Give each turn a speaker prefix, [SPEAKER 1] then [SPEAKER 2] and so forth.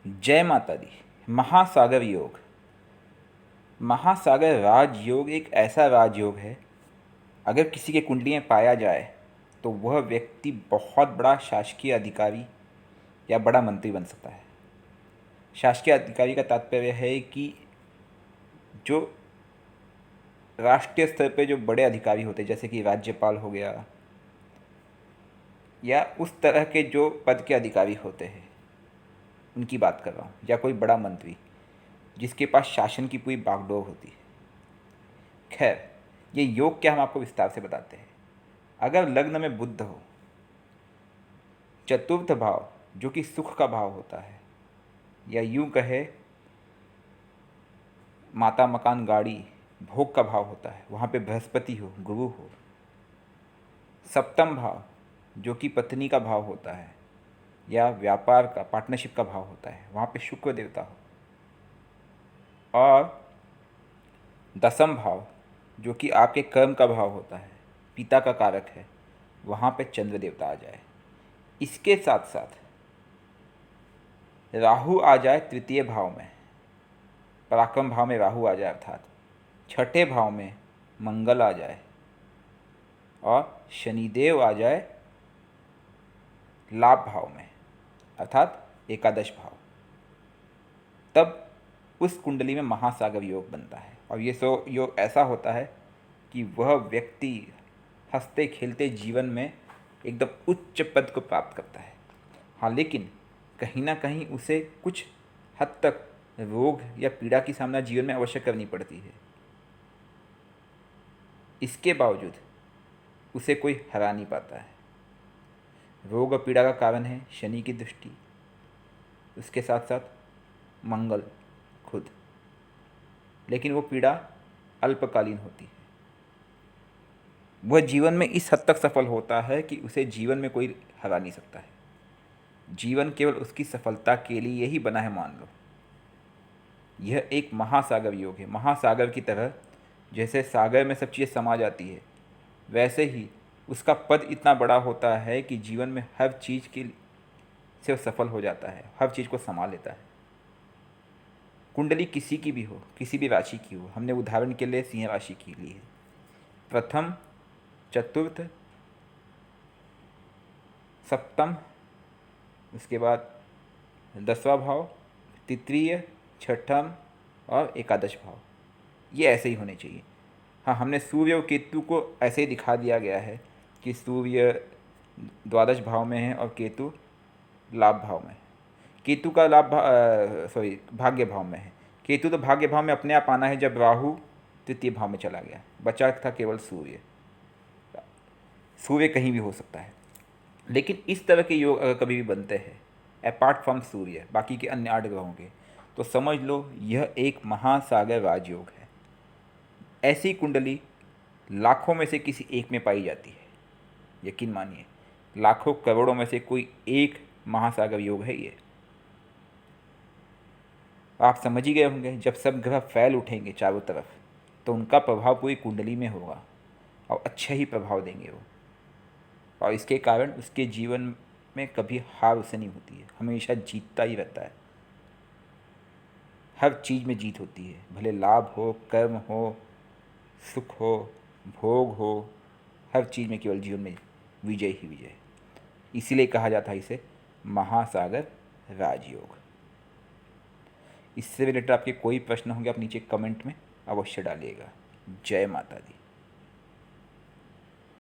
[SPEAKER 1] जय माता दी। महासागर योग। महासागर राजयोग एक ऐसा राजयोग है, अगर किसी के कुंडली में पाया जाए तो वह व्यक्ति बहुत बड़ा शासकीय अधिकारी या बड़ा मंत्री बन सकता है। शासकीय अधिकारी का तात्पर्य है कि जो राष्ट्रीय स्तर पे जो बड़े अधिकारी होते हैं, जैसे कि राज्यपाल हो गया, या उस तरह के जो पद के अधिकारी होते हैं, उनकी बात कर रहा हूँ, या कोई बड़ा मंत्री जिसके पास शासन की पूरी बागडोर होती है। खैर, ये योग क्या हम आपको विस्तार से बताते हैं। अगर लग्न में बुध हो, चतुर्थ भाव जो कि सुख का भाव होता है, या यूं कहे माता मकान गाड़ी भोग का भाव होता है, वहाँ पे बृहस्पति हो, गुरु हो। सप्तम भाव जो कि पत्नी का भाव होता है या व्यापार का पार्टनरशिप का भाव होता है, वहाँ पे शुक्र देवता हो। और दसम भाव जो कि आपके कर्म का भाव होता है, पिता का कारक है, वहाँ पे चंद्र देवता आ जाए। इसके साथ साथ राहु आ जाए तृतीय भाव में, पराक्रम भाव में राहु आ जाए, अर्थात छठे भाव में मंगल आ जाए, और शनिदेव आ जाए लाभ भाव में, अर्थात एकादश भाव। तब उस कुंडली में महासागर योग बनता है। और ये योग ऐसा होता है कि वह व्यक्ति हंसते खेलते जीवन में एकदम उच्च पद को प्राप्त करता है। हाँ, लेकिन कहीं ना कहीं उसे कुछ हद तक रोग या पीड़ा की सामना जीवन में अवश्य करनी पड़ती है। इसके बावजूद उसे कोई हरा नहीं पाता है। रोग और पीड़ा का कारण है शनि की दृष्टि, उसके साथ साथ मंगल खुद। लेकिन वो पीड़ा अल्पकालीन होती है। वह जीवन में इस हद तक सफल होता है कि उसे जीवन में कोई हरा नहीं सकता है। जीवन केवल उसकी सफलता के लिए ही बना है, मान लो। यह एक महासागर योग है। महासागर की तरह जैसे सागर में सब चीज़ें समा जाती है, वैसे ही उसका पद इतना बड़ा होता है कि जीवन में हर चीज़ के से वो सफल हो जाता है, हर चीज़ को संभाल लेता है। कुंडली किसी की भी हो, किसी भी राशि की हो, हमने उदाहरण के लिए सिंह राशि की ली है। प्रथम, चतुर्थ, सप्तम, उसके बाद 10वां भाव, तृतीय, छठम और एकादश भाव, ये ऐसे ही होने चाहिए। हाँ, हमने सूर्य और केतु को ऐसे ही दिखा दिया गया है कि सूर्य द्वादश भाव में है और केतु लाभ भाव में। केतु का भाग्य भाव में है। केतु तो भाग्य भाव में अपने आप आना है जब राहु तृतीय भाव में चला गया। बचा था केवल सूर्य। सूर्य कहीं भी हो सकता है, लेकिन इस तरह के योग अगर कभी भी बनते हैं अपार्ट फ्रॉम सूर्य, बाकी के अन्य 8 ग्रहों के, तो समझ लो यह एक महासागर राजयोग है। ऐसी कुंडली लाखों में से किसी एक में पाई जाती है। यकीन मानिए, लाखों करोड़ों में से कोई एक महासागर योग है ये। आप समझ ही गए होंगे, जब सब ग्रह फैल उठेंगे चारों तरफ तो उनका प्रभाव पूरी कुंडली में होगा, और अच्छा ही प्रभाव देंगे वो। और इसके कारण उसके जीवन में कभी हार उसे नहीं होती है, हमेशा जीतता ही रहता है। हर चीज़ में जीत होती है, भले लाभ हो, कर्म हो, सुख हो, भोग हो, हर चीज़ में केवल जीवन में विजय ही विजय। इसीलिए कहा जाता है इसे महासागर राजयोग। इससे रिलेटेड आपके कोई प्रश्न होंगे, आप नीचे कमेंट में अवश्य डालिएगा। जय माता दी।